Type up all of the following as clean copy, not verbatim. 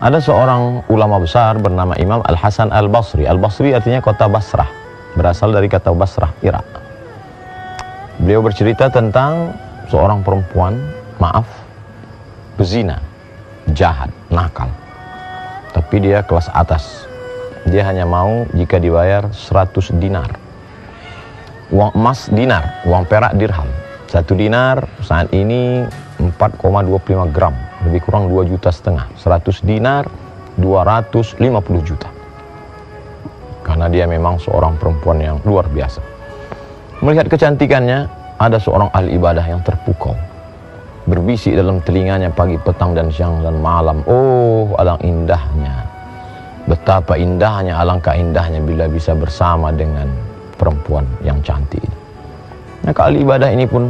Ada seorang ulama besar bernama Imam Al-Hasan Al-Basri. Al-Basri artinya kota Basrah, berasal dari kata Basrah, Irak. Beliau bercerita tentang seorang perempuan, pezina, jahat, nakal. Tapi dia kelas atas. Dia hanya mau jika dibayar 100 dinar. Uang emas dinar, uang perak dirham. 1 dinar saat ini 4,25 gram, lebih kurang 2,5 juta. 100 dinar 250 juta. Karena dia memang seorang perempuan yang luar biasa. Melihat kecantikannya, ada seorang ahli ibadah yang terpukau, berbisik dalam telinganya pagi, petang, dan siang dan malam. Oh, alangkah indahnya, betapa indahnya, alangkah indahnya bila bisa bersama dengan perempuan yang cantik ini. Maka ahli ibadah ini pun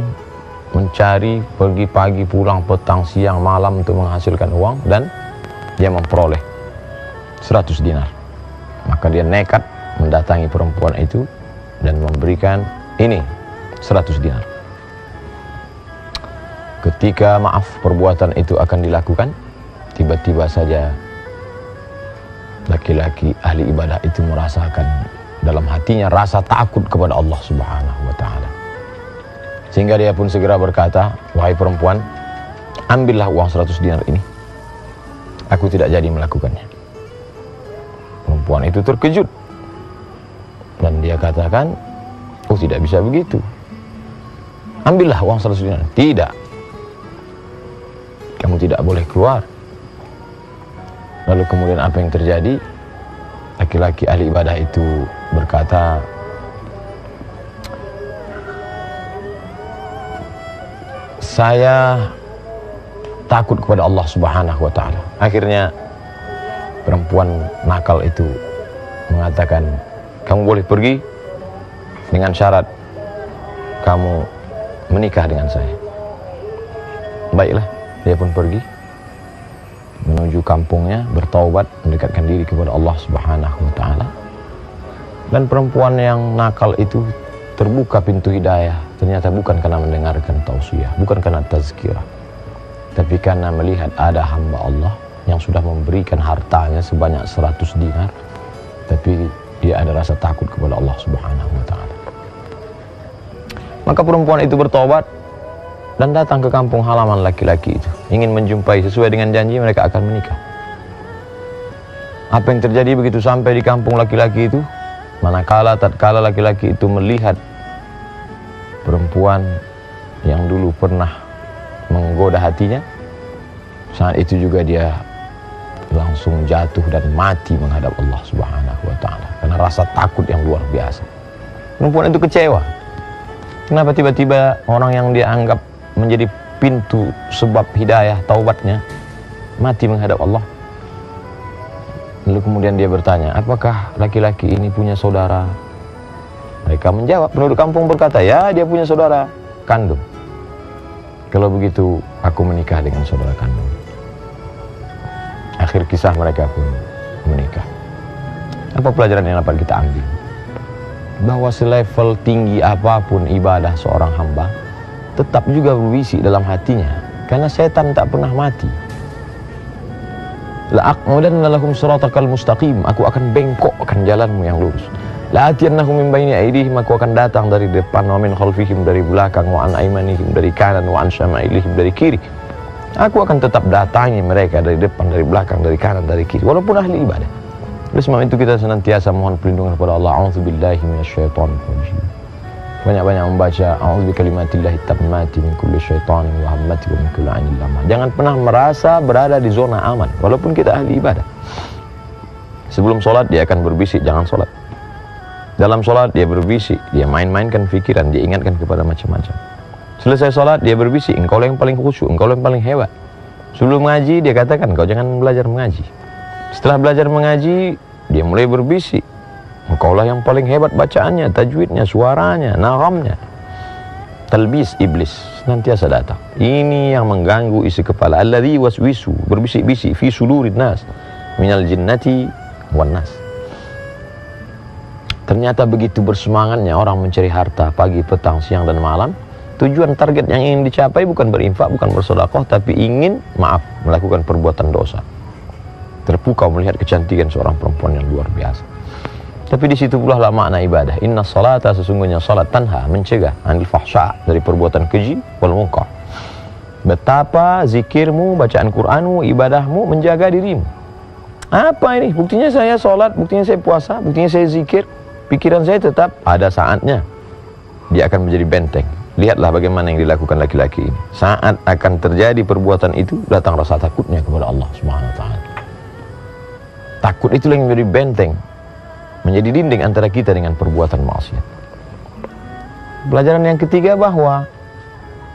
mencari, pergi pagi, pulang petang, siang, malam untuk menghasilkan uang, dan dia memperoleh 100 dinar. Maka dia nekat mendatangi perempuan itu dan memberikan ini 100 dinar. Ketika perbuatan itu akan dilakukan, tiba-tiba saja laki-laki ahli ibadah itu merasakan dalam hatinya rasa takut kepada Allah Subhanahu wa ta'ala. Sehingga dia pun segera berkata, wahai perempuan, ambillah uang 100 dinar ini. Aku tidak jadi melakukannya. Perempuan itu terkejut. Dan dia katakan, oh, tidak bisa begitu. Ambillah uang 100 dinar. Tidak. Kamu tidak boleh keluar. Lalu kemudian apa yang terjadi? Laki-laki ahli ibadah itu berkata, saya takut kepada Allah Subhanahu wa ta'ala. Akhirnya perempuan nakal itu mengatakan, kamu boleh pergi dengan syarat kamu menikah dengan saya. Baiklah, dia pun pergi menuju kampungnya, bertaubat, mendekatkan diri kepada Allah Subhanahu wa ta'ala. Dan perempuan yang nakal itu terbuka pintu hidayah. Ternyata bukan karena mendengarkan tausiah, bukan karena tazkirah, tapi karena melihat ada hamba Allah yang sudah memberikan hartanya sebanyak 100 dinar, tapi dia ada rasa takut kepada Allah Subhanahu wa ta'ala. Maka perempuan itu bertobat dan datang ke kampung halaman laki-laki itu, ingin menjumpai. Sesuai dengan janji, mereka akan menikah. Apa yang terjadi begitu sampai di kampung laki-laki itu? Tatkala laki-laki itu melihat perempuan yang dulu pernah menggoda hatinya, saat itu juga dia langsung jatuh dan mati menghadap Allah Subhanahu wa ta'ala karena rasa takut yang luar biasa. Perempuan itu kecewa. Kenapa tiba-tiba orang yang dia anggap menjadi pintu sebab hidayah taubatnya mati menghadap Allah? Lalu kemudian dia bertanya, apakah laki-laki ini punya saudara? Mereka menjawab, penduduk kampung berkata, ya, dia punya saudara kandung. Kalau begitu aku menikah dengan saudara kandung. Akhir kisah mereka pun menikah. Apa pelajaran yang dapat kita ambil? Bahwa selevel tinggi apapun ibadah seorang hamba, tetap juga berbisik dalam hatinya, karena setan tak pernah mati. La'aq'udanna lahum siratakal mustaqim, aku akan bengkokkan jalanmu yang lurus. La'atiyannahum min baini aydihim, aku akan datang dari depan, wa min khalfihim, dari belakang, wa an aymanihim, dari kanan, wa an syama'ilihim, dari kiri. Aku akan tetap datangi mereka dari depan, dari belakang, dari kanan, dari kiri, walaupun ahli ibadah. Oleh sebab itu kita senantiasa mohon perlindungan kepada Allah. A'udzubillahi minasyaitonir rajim. Banyak-banyak membaca a'udzubikalimatillahi tammati min kulli syaitanin wa hammati wa min kulli 'ainin lamah. Jangan pernah merasa berada di zona aman walaupun kita ahli ibadah. Sebelum sholat dia akan berbisik, jangan sholat. Dalam sholat dia berbisik, dia main-mainkan pikiran, dia ingatkan kepada macam-macam. Selesai sholat dia berbisik, engkau yang paling khusyuk, engkau yang paling hebat. Sebelum mengaji dia katakan, kau jangan belajar mengaji. Setelah belajar mengaji dia mulai berbisik, engkaulah yang paling hebat bacaannya, tajwidnya, suaranya, nagamnya. Talbis iblis senantiasa datang. Ini yang mengganggu isi kepala. Alladzi waswisu, berbisik-bisik, fi sudurin nas minal jinnati wan nas. Ternyata begitu bersemangatnya orang mencari harta pagi, petang, siang, dan malam. Tujuan target yang ingin dicapai bukan berinfak, bukan bersedekah, tapi ingin, melakukan perbuatan dosa. terpukau melihat kecantikan seorang perempuan yang luar biasa. Tapi di situ pula lah makna ibadah. Inna salata, sesungguhnya salat, tanha, mencegah anil fahsya, dari perbuatan keji, wal munkar. Betapa zikirmu, bacaan Qur'anmu, ibadahmu menjaga dirimu. Apa ini? Buktinya saya salat, buktinya saya puasa, buktinya saya zikir. Pikiran saya tetap ada saatnya dia akan menjadi benteng. Lihatlah bagaimana yang dilakukan laki-laki ini. Saat akan terjadi perbuatan itu, datang rasa takutnya kepada Allah Subhanahu wa taala. Takut itulah yang menjadi benteng, menjadi dinding antara kita dengan perbuatan maksiat. Pelajaran yang ketiga, bahwa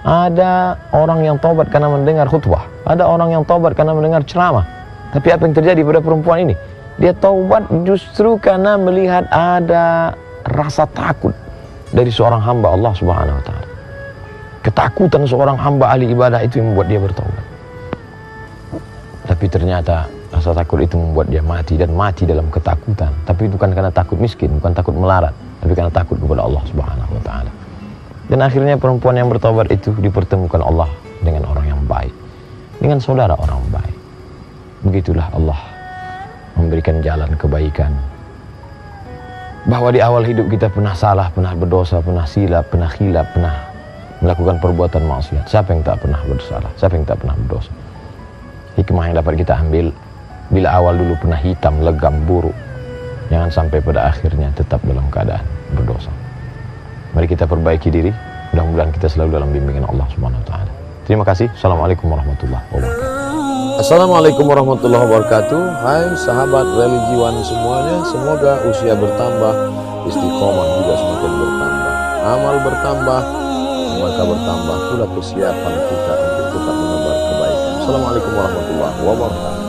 ada orang yang taubat karena mendengar khutbah, ada orang yang taubat karena mendengar ceramah. Tapi apa yang terjadi pada perempuan ini? Dia taubat justru karena melihat ada rasa takut dari seorang hamba Allah Subhanahu wa taala. Ketakutan seorang hamba ahli ibadah itu yang membuat dia bertaubat. Tapi ternyata rasa takut itu membuat dia mati, dan mati dalam ketakutan. Tapi bukan karena takut miskin, bukan takut melarat, tapi karena takut kepada Allah Subhanahu wa taala. Dan akhirnya perempuan yang bertobat itu dipertemukan Allah dengan orang yang baik, dengan saudara orang baik. Begitulah Allah memberikan jalan kebaikan. Bahwa di awal hidup kita pernah salah, pernah berdosa, pernah silap, pernah khilaf, pernah melakukan perbuatan maksiat. Siapa yang tak pernah bersalah? Siapa yang tak pernah berdosa? Hikmah yang dapat kita ambil, bila awal dulu pernah hitam, legam, buruk, jangan sampai pada akhirnya tetap dalam keadaan berdosa. Mari kita perbaiki diri, mudah-mudahan kita selalu dalam bimbingan Allah Subhanahu wa taala. Terima kasih. Assalamualaikum warahmatullahi wabarakatuh. Assalamualaikum warahmatullahi wabarakatuh. Hai sahabat religiwan semuanya, semoga usia bertambah, istiqomah juga semakin bertambah, amal bertambah, maka bertambah pula kesiapan kita untuk tetap menebar kebaikan. Assalamualaikum warahmatullahi wabarakatuh.